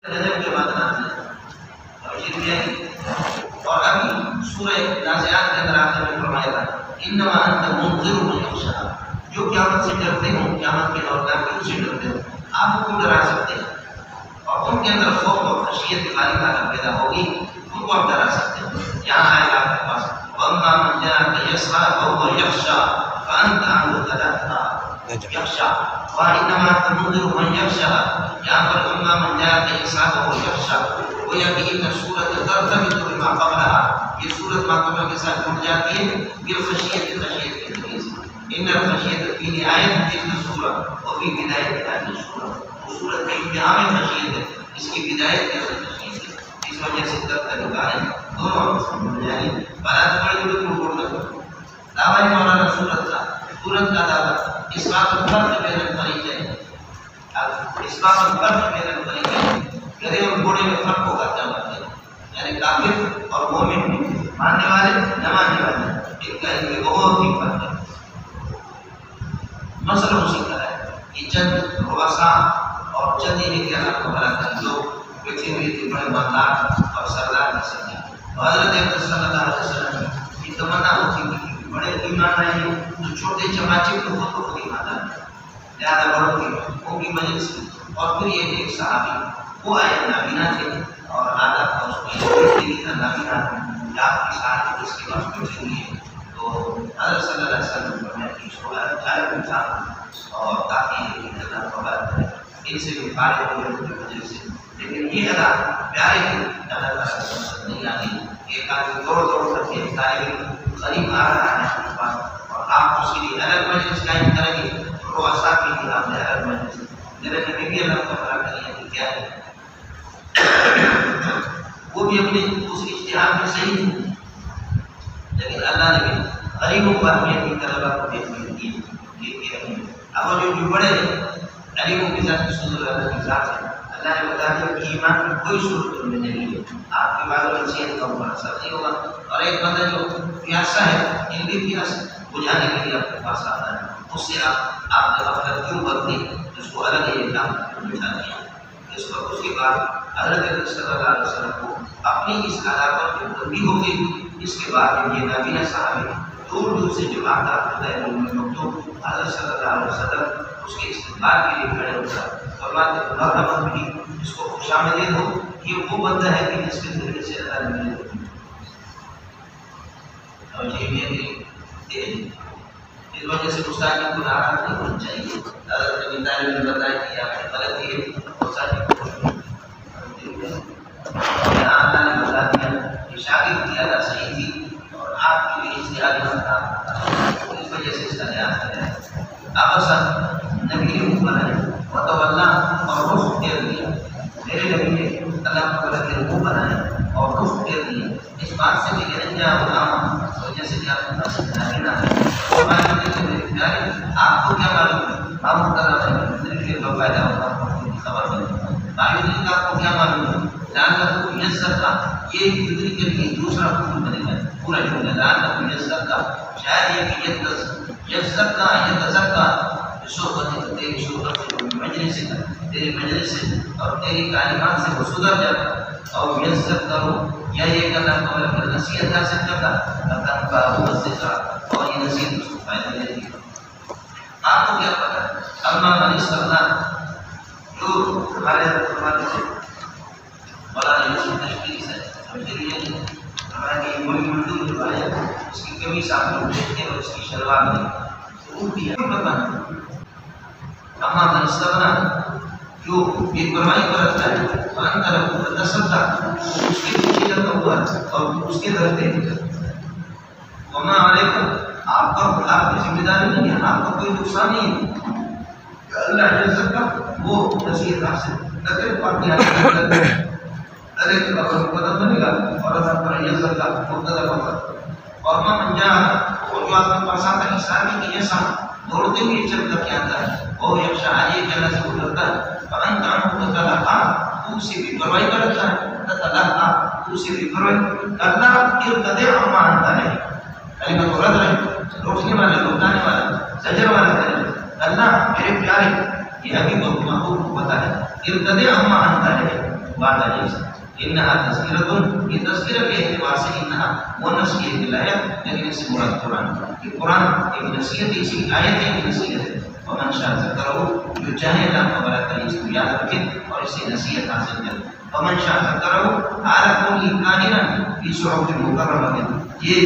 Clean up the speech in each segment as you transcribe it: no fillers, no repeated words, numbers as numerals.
رجب کے بعد نازل اور یہ بھی اور ابھی سورہ نازعات کے اندر آخر میں فرمایا تھا انما انت منذر من یخشاها، جو قیامت سے ڈرتے ہو، قیامت کے دور میں اسے ڈرتے ہو، آپ کو ڈرا سکتے ہیں اور ان کے اندر خوف اور خشیت غالب اگر پیدا ہوگی ان کو آپ ڈرا سکتے ہیں۔ یہاں آئے گا آپ کے پاس واما من جاءك يسعى فهو يخشى فانت عنه تلهى يخشى وانما انت منذر من يخشى، یہاں پر اما من جاءك يسعى فهو يخشى، گویا کہ ان سورت ترتبط بما قبلها، یہ سورت ما قبل کے ساتھ جڑ جاتی ہے بالخشیت خشیت کے ذریعے سے۔ ان الخشیت فی نہایت تلک السورۃ وفی بدایت هذه السورۃ، سورت کی انتہا میں خشیت ہے، اس کی بدایت میں خشیت ہے، اس وجہ سے ترتبط دونوں یعنی بارات پڑھ کے تو پڑھ لو دعوی مولانا سورت کا دعویٰ اس بات پر فرق بین الفریقین، اس بات پر فرق بین الفریقین، گدھے اور گھوڑے میں فرق ہوگا کیا مطلب ہے، یعنی کافر اور مومن، ماننے والے نہ ماننے والے، ان کا ان میں بہت ہی فرق ہے۔ مسئلہ اسی طرح ہے کہ چند رؤساء اور چند یہ کہ اللہ کو بھلا کر لوگ بیٹھے ہوئے تھے بڑے مالدار اور سردار نسل کے، حضرت اکرم صلی اللہ علیہ وسلم کی تمنا ہوتی تھی کہ بڑے ایمان رہے جو چھوٹے چماچے کو خود ایمان رہے، لہذا بڑوں کی ان کی مجلس میں، اور پھر یہ ایک صحابی وہ آئے نابینا تھے اور عادت تھا اس کو نابینا آپ کی ساتھ اس کے پاس بیٹھی ہوئی ہے، تو حضرت صلی اللہ علیہ وسلم نے اس کو غائب انسان اور تاکہ اللہ کو بات کرے ان سے بھی فارغ ہوئے کی وجہ سے، لیکن یہ ادا پیارے ہیں اللہ تعالیٰ کی پسند نہیں آتی، ایک آدمی دوڑ کر کے طالب قریب آ رہا ہے آپ کے پاس اور آپ اس کے لیے الگ مجلس قائم کریں گے، تو رؤساء کے لیے آپ نے الگ مجلس، میرے نبی بھی اللہ کو بڑا کریے کہ کیا ہے وہ بھی اپنے اس اجتہاد میں صحیح نہیں، لیکن اللہ نے بھی غریبوں کو اہمیت کی طلبا کو دیکھنے کی رکھی۔ اب جو بڑے غریبوں کے ساتھ رسول اللہ کی ذات ہے، اللہ نے بتا دیا کہ ایمان کی کوئی صورت میں نہیں ہے، آپ کی بات اور نصیحت کا اوپر اثر نہیں ہوگا، اور ایک بندہ جو پیاسا ہے علمی پیاس بجھانے کے لیے آپ کے پاس آتا ہے، اس سے آپ نے غفلت کیوں برتی، اس کو الگ ہی کام بٹھا دیا۔ اس کے بعد حضرت صلی اللہ علیہ وسلم کو اپنی اس علاقہ میں تنبیہ ہو گئی، اس کے بعد یہ نابینا صحابی دور دور سے جو آتا مکتوب حضرت صلی اللہ علیہ وسلم اس کے استقبال کے لیے کھڑے ہوتا ہے، فرماتے ہیں مرحبا بھی اس کو خوش آمدید ہو، یہ وہ بندہ ہے کہ جس کے ذریعے سے اللہ نے ملے اور یہ بھی ہے اس وجہ سے گستاخی کو ناراض نہیں ہونا چاہیے۔ حضرت ابی طالب نے بتایا کہ آپ کی غلطی ہے، اللہ نے بتا دیا کہ شاگرد کی ادا صحیح تھی اور آپ کے لیے اجتہاد نہ تھا، اس وجہ سے اس کا لحاظ کریں۔ آپ نبی نے منہ بنائے وتولا اور رخ پھیر دیا، میرے نبی نے اللہ تعالیٰ کے منہ بنائے اور رخ پھیر دیا، اس بات سے کہ انجا غلام وجہ سے کیا نہ آپ کو کیا معلوم ہے ہم تعالیٰ پیدا ہوگا خبر نہیں معلوم آپ کو کیا معلوم ہے لعلہ کو میسر کا یہ فطری کے لیے دوسرا حکم بنے گا پورا جملہ لعلہ کو میسر کا شاید یہ کہ یسر کا یتزکا صحبت تیری صحبت مجلس سے تیری مجلس سے اور تیری تعلیمات سے وہ سدھر جاتا اور میسر کرو یا یہ کرنا تو نصیحت حاصل کرتا اللہ کا حکم سے اور یہ نصیحت اس کو فائدہ دیتی ہے۔ آپ کو کیا پتا ہے اما من استغنا جو ہمارے فرماتے ہیں مولانا یوسف تشکیل سے تشکیل ہمارے کوئی منظور جو ہے اس کی کمی آپ لوگ دیکھتے ہیں اور اس کی شلوار میں وہ بھی ہے پتا نہیں۔ اما من استغنا جو ایک فرمائی پر رکھتا ہے ان طرف تصدق اس کے پیچھے لگا ہوا اور اس کے طرف دیکھتا ہے وما علیکم آپ کی ذمہ داری نہیں ہے، آپ کا کوئی نقصان نہیں ہے، اللہ عزت کا وہ نصیحت حاصل نظر پاکی حاصل ارے کہ آپ کو پتہ بنے گا اور اللہ پر عزت کا مقتضا ہوگا۔ اور من جا اور جو آپ کے پاس آتا ہے حسابی کی جیسا دوڑتے ہوئے چلتا کیا آتا ہے وہ یکشا آئیے کہ اللہ سے وہ ڈرتا ہے فان تعمل تتلقا تو سے بھی پرواہی کا رکھتا ہے تتلقا تو سے بھی پرواہی اللہ ارتدع عما انت ہے کلمہ کو رد رہے روکنے والا روکانے والا زجر والا کرے اللہ میرے پیارے یہ ابھی بہت محبوب کو پتا ہے ارتدع عما انت ہے وعدہ جیسا انہا تذکرتن، یہ تذکرہ کے اعتبار سے انہا وہ نصیحت دلایا، لیکن اس سے مراد قرآن کہ قرآن ایک نصیحت اسی آیت ایک نصیحت ہے. ومن شاء ذکرہ، جو چاہے اللہ تعالیٰ کرے اس کو یاد رکھے اور اس سے نصیحت حاصل کرے. ومن شاء ذکرہ اعلی قولی کائنا فی صحف مکرمۃ، یہ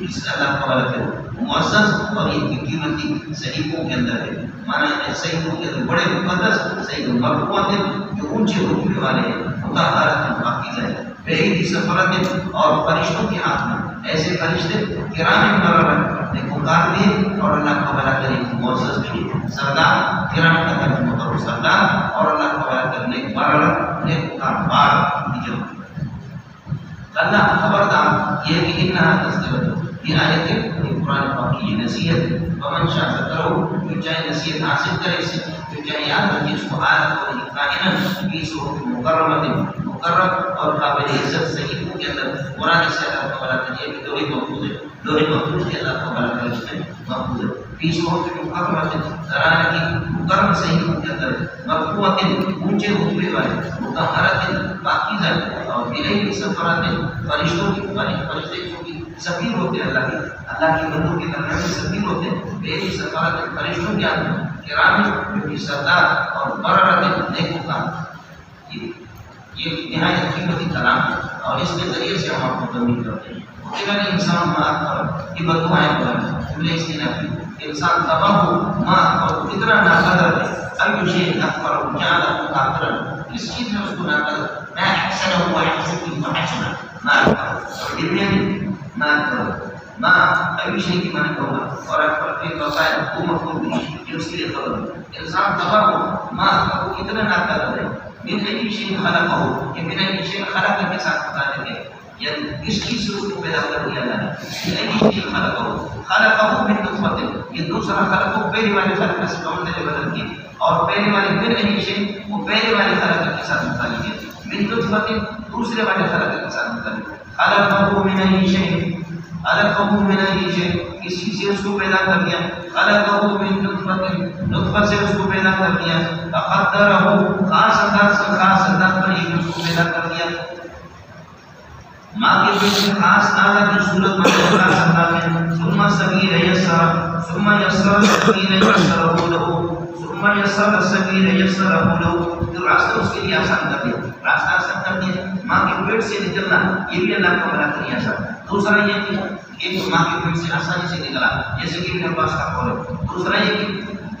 اس اللہ تعالیٰ کے معزز اور یہ قیمتی صحیفوں کے اندر ہے. مانا صحیفوں کے اندر بڑے مقدس صحیح مرفوعات ہیں جو اونچے رتبے والے ہیں، مطہرات پاکیزہ ہے، بےعیدی سفرت اور فرشتوں کے ہاتھ میں ایسے فرشتے کرام بررہ نیکوکار بھی ہیں اور اللہ تعالیٰ کرے معزز بھی ہیں. سردار کرام کا ترجمہ مطلب سردار اور اللہ تعالیٰ کرے بررہ نیکوکار بار بھی جو اللہ خبردار یہ کہ انہا تذکرۃ، یہ آیت ہے قرآن پاک کی یہ نصیحت. ومن شاء ذکرہ، جو چاہے نصیحت حاصل کرے اس سے، جو چاہے یاد رکھے اس کو آیت اور کائنا فی صحف مکرمۃ، مقرر اور قابل عزت صحیفوں کے اندر قرآن سے اللہ تعالیٰ کا یہ لوح محفوظ ہے، لوح محفوظ کے اللہ تعالیٰ کا اس میں محفوظ ہے. فی صحف مکرمۃ، ذرا کی مکرم صحیفوں کے اندر، مرفوعۃ اونچے رتبے والے، مطہرۃ پاکیزہ اور بےعیدی سفرت فرشتوں کی فرشتے جو کہ سفیر ہوتے ہیں اللہ کے بندوں کے درمیان میں سفیر ہوتے ہیں، بےعیدی سفارت فرشتوں کے اندر کرام جو کہ سردار اور بررۃ نیکوکار. یہ نہایت قیمتی کلام ہے اور اس کے ذریعے سے ہم آپ کو تنبیہ کرتے ہیں. نے انسان معاف کر یہ بددعائیں بولیں اس کی نفی انسان تباہ ہو معاف اور اتنا ناقدر ہے. اب شيء اکبر جعله کافرا، اس چیز میں اس کو ناقدر ما احسنه ويحسنه وحسنه ما دنیا میں ما کرو ما ابھی شيء کی معنی ہوگا اور اکبر کے وقائع وہ مفہوم بھی جو اس کے لیے خبر انسان تباہ ہو ما اتنا ناقدر ہے. من أي شيء خلقه، کہ من أي شيء خلق کے ساتھ بتا دیں گے یعنی اس چیز سے اس کو پیدا کر دیا جائے. من أي شيء خلقه من نطفة، یہ دوسرا خلقه پہلے والے خلق سے کم سے بدل کی اور پہلے والے من أي شيء وہ پہلے والے خلق کے ساتھ بتا دیے من نطفة دوسرے والے خلق کے ساتھ بتا دیے. خلقه من أي شيء، خلقه من أي شيء اس چیز سے اس کو پیدا کر دیا. خلقه من نطفة نطفہ سے اس کو پیدا کر دیا. فقدره خاص انداز پر ایک اس کو پیدا کر دیا. ماں کے پیٹ میں خاص آزاد کی صورت میں خاص انداز میں ثم السبیل یسر ثم یسر السبیل یسره له ثم یسر السبیل یسره له، تو راستہ اس کے لیے آسان کر دیا، راستہ آسان کر دیا. ماں کے پیٹ سے نکلنا یہ بھی اللہ کا بڑا طریقہ ہے. دوسرا یہ کہ ایک ماں کے پیٹ سے آسانی سے نکلا جیسے کہ ابن عباس کا قول ہے. دوسرا یہ کہ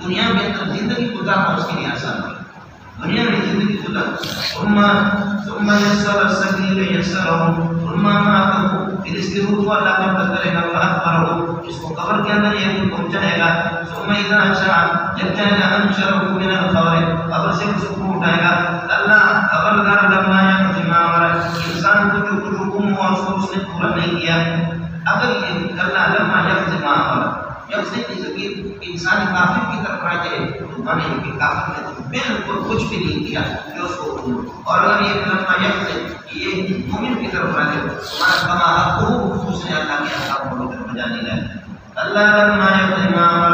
دنیا میں زندگی گزارنا اس کے لیے آسان ہے، دنیا میں زندگی گزارنا. ثم یسر السبیل یسره ثم ماته، پھر اس کی روح کو اللہ قبض کرے گا فاخبره، اس کو قبر کے اندر یہ پہنچائے گا. ثم اذا شاء، جب چاہے گا انشره من القبر، قبر سے اس کو اٹھائے گا. اللہ خبردار لما يقضي ما امر، انسان کو جو کچھ حکم ہوا اس کو اس نے پورا نہیں کیا. اگر یہ اللہ لما يقضي ما امر یقضی کی ضمیر انسان کافر کی طرف آ جائے تو مانے کہ کافر نے تو بالکل کچھ بھی نہیں کیا جو اس کو، اور اگر یہ لما یقضی یہ مومن کی طرف آ جائے تو کما حقہ اس نے اللہ کے احکام کو بجا نہیں لایا. اللہ لما یقضی ما امر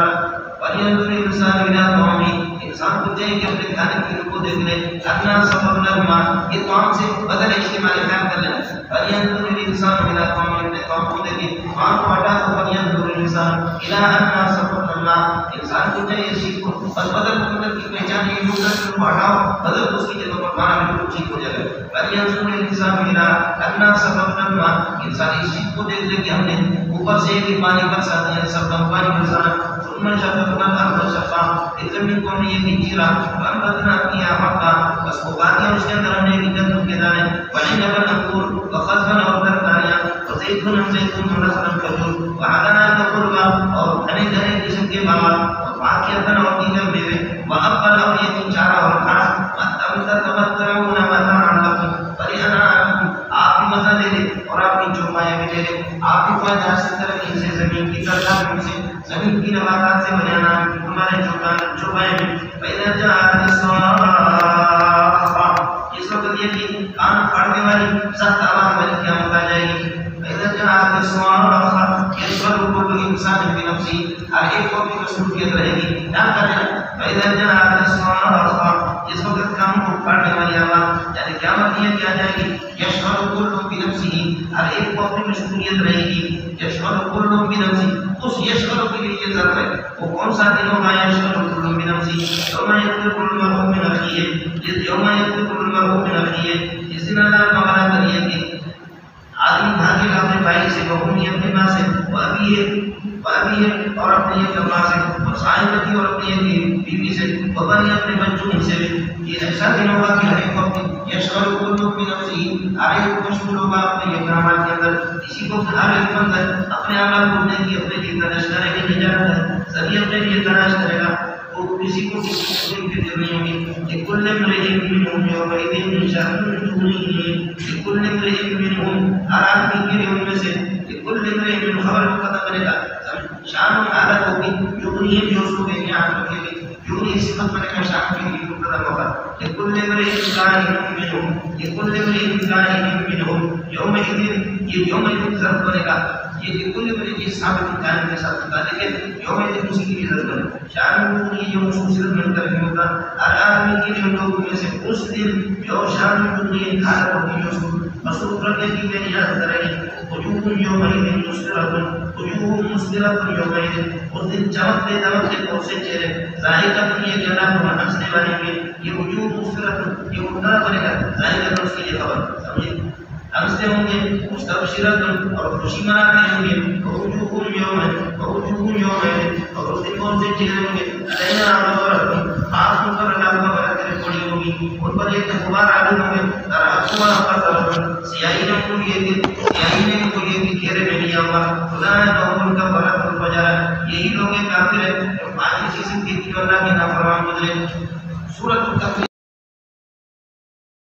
ولینظر الانسان الى طعامه، انسان کو چاہیے کہ اپنے کھانے پینے کو دیکھ لے. اپنا سبب لما یہ طعام سے بدل اجتماعی خیال کر لیں. ولینظر الانسان الى طعامه، اپنے طعام کو دیکھے طعام کو ہٹا تو ولینظر الانسان الى انا سبب الماء، انسان کو چاہیے اس چیز کو بس بدل مطلب کی پہچان یہ مطلب کو ہٹاؤ بدل اس کی جگہ پر کھانا بالکل ٹھیک ہو جائے گا. ولینظر الانسان الى انا سبب الماء، انسان اس چیز کو دیکھ لے کہ ہم نے اوپر سے ایک پانی برسا دیا سب پانی برسانا. ثم شققنا الارض شقا، اس زمین کو ہم نے یہ چیرا فانبتنا فيها حبا، بس کو باقی اس کے اندر ہم نے جنت کے دانے وعنبا نخور وقضبا اور ترکاریاں وزیتون زیتون ونخلا کھجور وحدائق غلبا اور گھنے گھنے قسم کے باغات وفاکہۃ اور دیگر میوے وابا اور یتیم چارہ اور گھاس تمتعون متاعا لکم ولانعامکم، آپ بھی مزہ لے لیں اور آپ کی چوپائیں بھی لے لیں. آپ بھی فائدہ حاصل کریں ان سے زمین کی ترکاریوں سے زمین کی نباتات سے بنانا ہمارے چوپائیں بھی. فإذا جاءت الصاخة، اس وقت یہ کہ کان پھاڑنے والی سخت آواز والی قیامت آ جائے گی. فإذا جاءت الصاخة يشغل كل إنسان بنفسه ہر ایک کو اپنی مصروفیت رہے گی کیا کرنا فإذا جاءت الصاخة جس وقت کام کو پھاڑنے والی آواز یعنی قیامت یہ کیا جائے گی یشغل کل بنفسه ہر ایک کو اپنی مشغولیت رہے گی یشغل کل بنفسه اس یشغل کے لیے ضرور ہے وہ کون سا دن ہوگا یشغل کل بنفسه یوم یفر المرء من اخیه یوم یفر المرء من اخیه اس دن اللہ تعالیٰ کریے کہ آدمی بھاگے گا اپنے بھائی سے بہنی اپنے ماں سے وابی ہے اور اپنی ایک ماں سے اور صاحبتی اور اپنی ایک بیوی سے وبنی اپنے بچوں سے یہ ایسا دن ہوگا کہ ہر ایک وقت یشغل کل بنفسه ہر ایک مشغول ہوگا اپنے اقدامات کے اندر کسی کو ہر ایک بندہ اپنے اعمال ڈھونڈنے کی اپنے لیے تلاش کرے گا نہیں جانتا ہے سبھی اپنے لیے تلاش کرے گا وہ کسی کو کسی کوئی فکر نہیں ہوگی لكل امرئ منهم يومئذ شأن يغنيه لكل امرئ منهم ہر آدمی کے لیے ان میں سے لكل امرئ من خبر مقدم کرے گا شان حالت ہوگی یغنیہ جو اس کو دینے آپ کے لیے یغنی صفت بنے گا شان کے لیے مقدم ہوگا لكل امرئ كائن منهم لكل امرئ كائن منهم يومئذ یہ یومئذ ضرب بنے گا یہ لكل امرئ کی ثابت قائم کے ساتھ ہوتا لیکن یومئذ اسی کی ضرب بنے شان یہ جو مصوصیت من کر ہوگا ہر آدمی کے لیے لوگوں میں سے اس دن جو شان دنیا حالت ہوگی جو مصروف رکھنے کی بے نیاز کرے گی وجوہ یومئذ مسفرۃ وجوہ مسفرۃ یومئذ اس دن چمکتے دمکتے بہت سے چہرے ظاہر کرتے ہیں کہ اللہ کو ہنسنے والے میں یہ وجوہ مسفرۃ یہ مبتدا بنے گا ظاہر کرنے اس کی یہ خبر سمجھے ہنستے ہوں گے مستبشرۃ اور خوشی مناتے ہوں گے وجوہ یومئذ اور اس دن بہت سے چہرے ہوں گے علیہا غبرۃ خاص کر اللہ کا برکت پڑی ہوگی ان پر ایک غبار عالم ہوں گے ترحمها قدر سیاہی نے کو یہ کہ گھیرے میں لیا ہوا خدا ہے قوم کا برکت الفجر یہی لوگ کافر ہیں جو پانچ قسم کی اللہ کے نافرمان گزرے